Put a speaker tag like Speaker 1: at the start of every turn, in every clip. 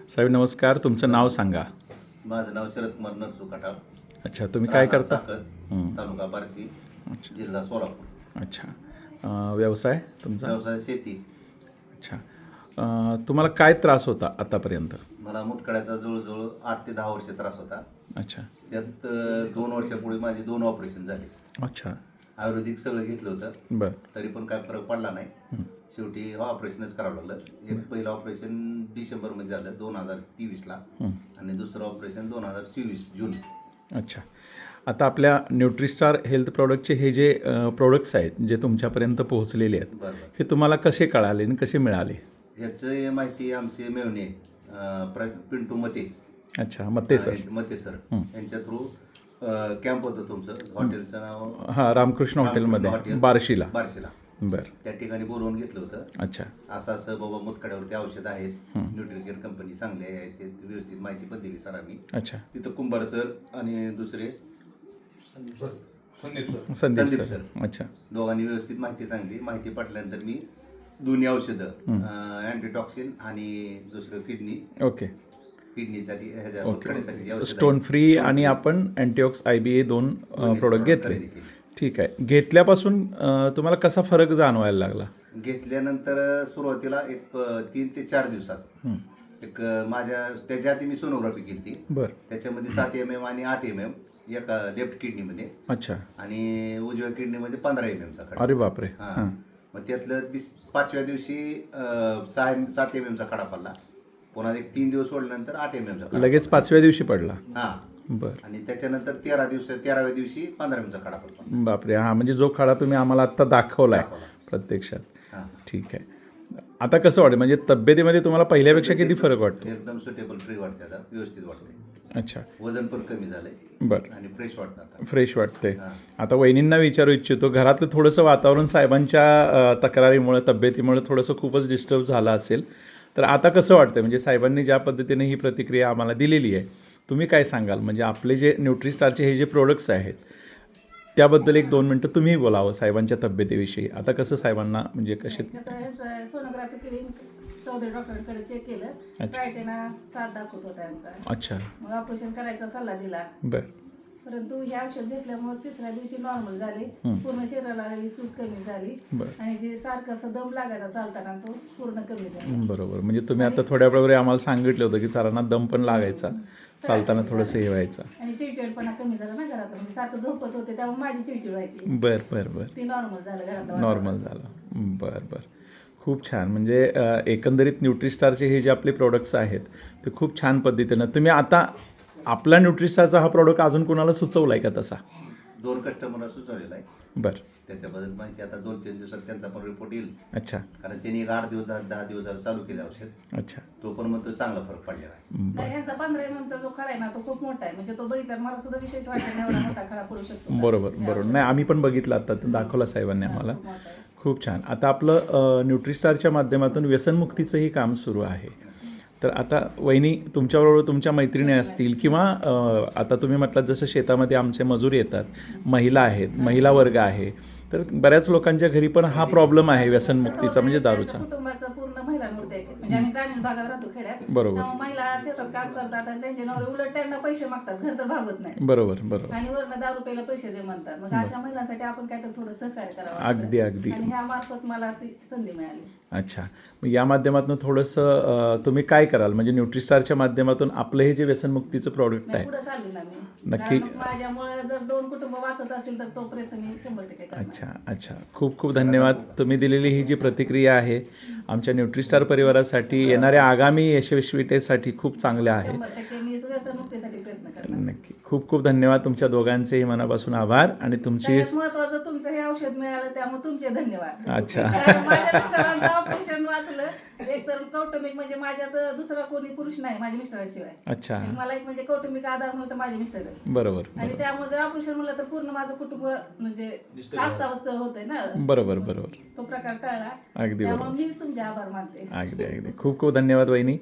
Speaker 1: साहेब नमस्कार, तुमचं नाव सांगा.
Speaker 2: माझं नाव शरद कुमार नरसू कटाळ.
Speaker 1: अच्छा, तुम्ही काय करता?
Speaker 2: तालुका बार्शी,
Speaker 1: अच्छा
Speaker 2: जिल्हा सोलापूर.
Speaker 1: अच्छा. व्यवसाय तुमचा?
Speaker 2: व्यवसाय शेती.
Speaker 1: अच्छा. तुम्हाला काय त्रास होता आतापर्यंत?
Speaker 2: मला मुतखड्याचा जवळजवळ 8 ते 10 वर्ष त्रास होता.
Speaker 1: अच्छा
Speaker 2: त्यात 2 वर्षापूर्वी माझे 2 ऑपरेशन झाले.
Speaker 1: अच्छा.
Speaker 2: आयुर्वेदिक सगळं घेतलं होतं,
Speaker 1: बरं.
Speaker 2: तरी पण काय फरक पडला नाही. शेवटी ऑपरेशनच करावं लागलं. एक पहिलं ऑपरेशन डिसेंबरमध्ये झालं 2023ला आणि दुसरं ऑपरेशन 2024 जून.
Speaker 1: अच्छा. आता आपल्या न्यूट्रिस्टार हेल्थ प्रॉडक्टचे हे जे प्रोडक्ट्स आहेत जे तुमच्यापर्यंत पोहोचलेले आहेत,
Speaker 2: बरोबर.
Speaker 1: हे तुम्हाला कसे कळाले आणि कसे मिळाले?
Speaker 2: ह्याचं माहिती आमचे मेवणे पिंटू मते.
Speaker 1: अच्छा, मग ते सर.
Speaker 2: मते सर यांच्या थ्रू कॅम्प होतं तुमचं, हॉटेलचं नाव
Speaker 1: हां, रामकृष्ण हॉटेलमध्ये
Speaker 2: हॉटेल,
Speaker 1: बार्शीला.
Speaker 2: बार्शीला.
Speaker 1: बरं.
Speaker 2: त्या ठिकाणी बोलवून घेतलं होतं.
Speaker 1: अच्छा
Speaker 2: असं असं बाबा मुतखड्यावरती औषधं आहेत, न्यूट्रिकेअर कंपनी चांगली आहे, ते व्यवस्थित माहिती पण दिली सरांनी.
Speaker 1: अच्छा.
Speaker 2: तिथं कुंभार सर आणि दुसरे
Speaker 1: संदीप
Speaker 2: संदीप
Speaker 1: सर.
Speaker 2: सर.
Speaker 1: अच्छा
Speaker 2: दोघांनी व्यवस्थित माहिती सांगली. माहिती पटल्यानंतर मी दोन्ही औषधं अँटीटॉक्सिन आणि दुसरं किडनीसाठी ह्याच्या मुतखड्यासाठी जी औषधं
Speaker 1: स्टोन फ्री आणि आपण अँटीऑक्स IBA 2 प्रोडक्ट घेतले.
Speaker 2: खरेदी केली.
Speaker 1: ठीक आहे. घेतल्यापासून तुम्हाला कसा फरक जाणवायला लागला?
Speaker 2: घेतल्यानंतर सुरुवातीला एक 3 ते 4 दिवसात एक माझ्या त्याच्या आधी मी सोनोग्राफी केली.
Speaker 1: बरं.
Speaker 2: त्याच्यामध्ये 7 mm आणि 8 mm एका लेफ्ट किडनीमध्ये
Speaker 1: अच्छा.
Speaker 2: आणि उजव्या किडनीमध्ये 15 mm चा खडा.
Speaker 1: अरे बापरे.
Speaker 2: हां. मग त्यातलं 5व्या दिवशी 7 mm चा खडा पडला. पुन्हा एक 3 दिवस सोडल्यानंतर 8 mm चा खडा.
Speaker 1: लगेच 5व्या दिवशी पडला?
Speaker 2: हां.
Speaker 1: बरं.
Speaker 2: आणि त्याच्यानंतर 13व्या दिवशी 15 mm चा खडा पडला.
Speaker 1: बापरे. हां, म्हणजे जो खडा तुम्ही आम्हाला आत्ता दाखवलाय प्रत्यक्षात.
Speaker 2: हां.
Speaker 1: ठीक आहे. आता कसं वाटतं, म्हणजे तब्येतीमध्ये तुम्हाला पहिल्यापेक्षा किती फरक वाटतो?
Speaker 2: एकदम सुटेबल फ्री वाटते, आता व्यवस्थित वाटते.
Speaker 1: अच्छा.
Speaker 2: वजन पण कमी झालंय
Speaker 1: बरं.
Speaker 2: आणि फ्रेश वाटतं आता.
Speaker 1: फ्रेश वाटते.
Speaker 2: हां.
Speaker 1: आता वहिनींना विचारू इच्छितो, घरातलं थोडंसं वातावरण साहेबांच्या तक्रारीमुळे, तब्येतीमुळे थोडंसं खूपच डिस्टर्ब झालं असेल, तर आता कसं वाटतं? म्हणजे साहेबांनी ज्या पद्धतीने ही प्रतिक्रिया आम्हाला दिलेली आहे, तुम्ही काय सांगाल? म्हणजे आपले जे न्यूट्रिस्टारचे हे जे प्रोडक्ट्स आहेत त्याबद्दल 1-2 मिनटं तुम्ही बोलावं साहेबांच्या तब्येतीविषयी. आता कसं साहेबांना म्हणजे कसे?
Speaker 3: सोनोग्राफी केली, चौधरी डॉक्टरांकडे चेक केलं.
Speaker 1: अच्छा.
Speaker 3: क्रायटेना 7 दाखवत होता त्यांचा.
Speaker 1: अच्छा.
Speaker 3: मग ऑपरेशन करायचा सल्ला दिला.
Speaker 1: बरं.
Speaker 3: परंतु हे औषध घेतल्यामुळे 3ऱ्या दिवशी नॉर्मल झाले. पूर्ण शरीराला आलेली सूज कमी झाली
Speaker 1: बरं.
Speaker 3: आणि जे सारखं असं दम लागायचा चालताना तो पूर्ण कमी झाला.
Speaker 1: बरोबर. म्हणजे तुम्ही आता थोड्या वेळापूर्वी आम्हाला सांगितलं होतं की सरांना दम पण लागायचा, चालताना थोडंसं हे व्हायचं.
Speaker 3: आणि चिडचिडपणा कमी झाला ना घरात, म्हणजे सारखं झोपत होते त्यामुळे माझी चिडचिड व्हायची.
Speaker 1: बरं बरं बरं.
Speaker 3: ते नॉर्मल झालं घरात.
Speaker 1: नॉर्मल झालं. बरं बरं. खूप छान. म्हणजे एकंदरीत न्यूट्रिस्टारचे हे जे आपले प्रोडक्ट्स आहेत ते खूप छान पद्धतीनं तुम्ही आता आपला न्यूट्रिस्टारचा हा प्रोडक्ट अजून कोणाला सुचवला आहे का तसा?
Speaker 2: 2 कस्टमरला सुचवलेला आहे.
Speaker 1: बरं.
Speaker 2: त्याच्याबद्दल माहिती आता 2-3 दिवसात त्यांचा पण रिपोर्ट येईल.
Speaker 1: अच्छा.
Speaker 2: कारण त्यांनी एक 8 दिवस 10 दिवस झालं चालू केलं औषध.
Speaker 1: अच्छा.
Speaker 2: तो पण मग तो चांगला फरक पडलेला आहे.
Speaker 3: नाही, ह्यांचा 15 mm चा जो खडा आहे ना तो खूप मोठा आहे. म्हणजे तो बघितल्यावर मला सुद्धा विशेष वाटतं एवढा मोठा खडा पडू शकतो का?
Speaker 1: बरोबर बरोबर. नाही, आम्ही पण बघितलं आता, दाखवला साहेबांनी आम्हाला.
Speaker 3: खूप मोठा आहे.
Speaker 1: खूप छान. आता आपलं न्यूट्रिस्टारच्या माध्यमातून व्यसनमुक्तीचंही काम सुरू आहे. तर आता वहिनी तुमच्याबरोबर तुमच्या मैत्रिणी असतील किंवा आता तुम्ही म्हटलात जसं शेतामध्ये आमचे मजूर येतात, महिला आहेत, महिला वर्ग आहे, तर बऱ्याच लोकांच्या घरी पण हा प्रॉब्लेम आहे व्यसनमुक्तीचा, म्हणजे दारूचा.
Speaker 3: त्यांच्या कुटुंबाचं पूर्ण महिलांवरती आहे. म्हणजे आम्ही ग्रामीण भागात राहतो, खेड्यात.
Speaker 1: बरोबर.
Speaker 3: त्यामुळे महिला शेतात काम करतात आणि त्यांचे नवरे उलट त्यांना पैसे मागतात, घर तर भागवत नाही
Speaker 1: बरोबर बरोबर.
Speaker 3: आणि वरनं दारू प्यायला पैसे दे म्हणतात. मग अशा महिलांसाठी आपण काय तर थोडं सहकार्य करावं.
Speaker 1: अगदी अगदी.
Speaker 3: आणि ह्या मार्फत मला ती संधी मिळाली.
Speaker 1: अच्छा. मग या माध्यमातून थोडंसं तुम्ही काय कराल? म्हणजे न्यूट्रिस्टारच्या माध्यमातून आपलं हे जे व्यसनमुक्तीचं प्रॉडक्ट आहे
Speaker 3: पुढे चालली ना मी.
Speaker 1: नक्की.
Speaker 3: कारण माझ्यामुळे जर 2 कुटुंब वाचत असेल तर तो प्रयत्न मी 100% करणार.
Speaker 1: अच्छा अच्छा. खूप खूप धन्यवाद. तुम्ही दिलेली ही जी प्रतिक्रिया आहे आमच्या न्यूट्रिस्टार परिवारासाठी येणाऱ्या आगामी यशस्वीतेसाठी खूप चांगल्या आहे.
Speaker 3: 100% मी व्यसनमुक्तीसाठी प्रयत्न करणार.
Speaker 1: नक्की. खूप खूप धन्यवाद. तुमच्या दोघांचेही मनापासून आभार आणि तुमची.
Speaker 3: सगळ्यात महत्वाचं तुमचं हे औषध मिळालं त्यामुळे तुमचे धन्यवाद.
Speaker 1: अच्छा.
Speaker 3: कारण माझ्या मिस्टरांचं ऑपरेशन वाचलं. एक तर कौटुंबिक म्हणजे माझ्यात दुसरा कोणी पुरुष नाही माझ्या मिस्टरांशिवाय.
Speaker 1: अच्छा.
Speaker 3: आणि मला एक म्हणजे कौटुंबिक आधार म्हणलं तर माझे मिस्टरच.
Speaker 1: बरोबर
Speaker 3: आणि
Speaker 1: बरोबर
Speaker 3: त्यामुळे जर ऑपरेशन म्हणलं तर पूर्ण माझं कुटुंब म्हणजे अस्ताव्यस्त होतंय ना.
Speaker 1: बरोबर बरोबर.
Speaker 3: तो प्रकार टळला.
Speaker 1: अगदी
Speaker 3: त्यामुळे
Speaker 1: बरोबर.
Speaker 3: मीच तुमच्या तुमचे आभार मानते.
Speaker 1: अगदी अगदी खूप खूप धन्यवाद वहिनी.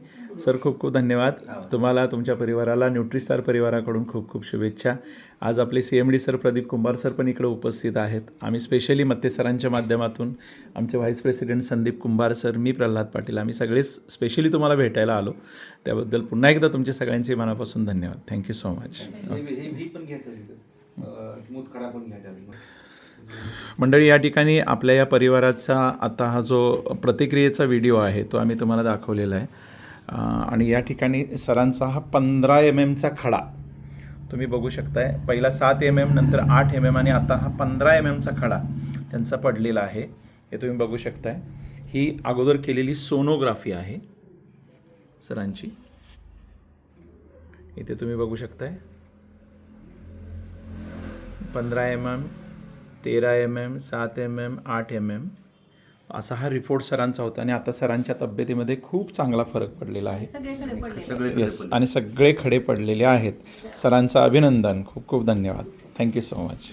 Speaker 1: सर खूप खूप धन्यवाद. तुम्हाला तुमच्या परिवाराला न्यूट्रीस्टार परिवाराकडून खूप खूप शुभेच्छा. आज आपले CMD सर प्रदीप कुंभार सर पण इकडे उपस्थित आहेत. आम्ही स्पेशली मत्ते सरांच्या माध्यमातून आमचे व्हाईस प्रेसिडेंट संदीप कुंभार सर, मी प्रल्हाद पाटील, आम्ही सगळेच स्पेशली तुम्हाला भेटायला आलो. त्याबद्दल पुन्हा एकदा तुमचे सगळ्यांचे मनापासून धन्यवाद. Thank you so much.
Speaker 4: हे पण घ्यायचं मुतखडा पण घ्यायचा.
Speaker 1: मंडळी, या ठिकाणी आपल्या या परिवाराचा आता हा जो प्रतिक्रियेचा व्हिडिओ आहे तो आम्ही तुम्हाला दाखवलेला आहे. आणि या ठिकाणी सरांचा हा 15 mm खडा तुम्ही बघू शकताय. पहिला 7 mm, नंतर 8 mm आणि आता हा 15 mm खडा त्यांचा पडलेला आहे. हे तुम्ही बघू शकताय. ही अगोदर केलेली सोनोग्राफी आहे सरांची. इथे तुम्ही बघू शकताय 15 mm, 13 mm, 7 mm, 8 mm असा हा रिपोर्ट सरांचा होता. आणि आता सरांच्या तब्येतीमध्ये खूप चांगला फरक पडलेला आहे.
Speaker 3: सगळीकडे पडले.
Speaker 2: सगळे
Speaker 1: येस, आणि सगळे खडे पडलेले आहेत. सरांचं अभिनंदन. खूप खूप धन्यवाद. Thank you so much.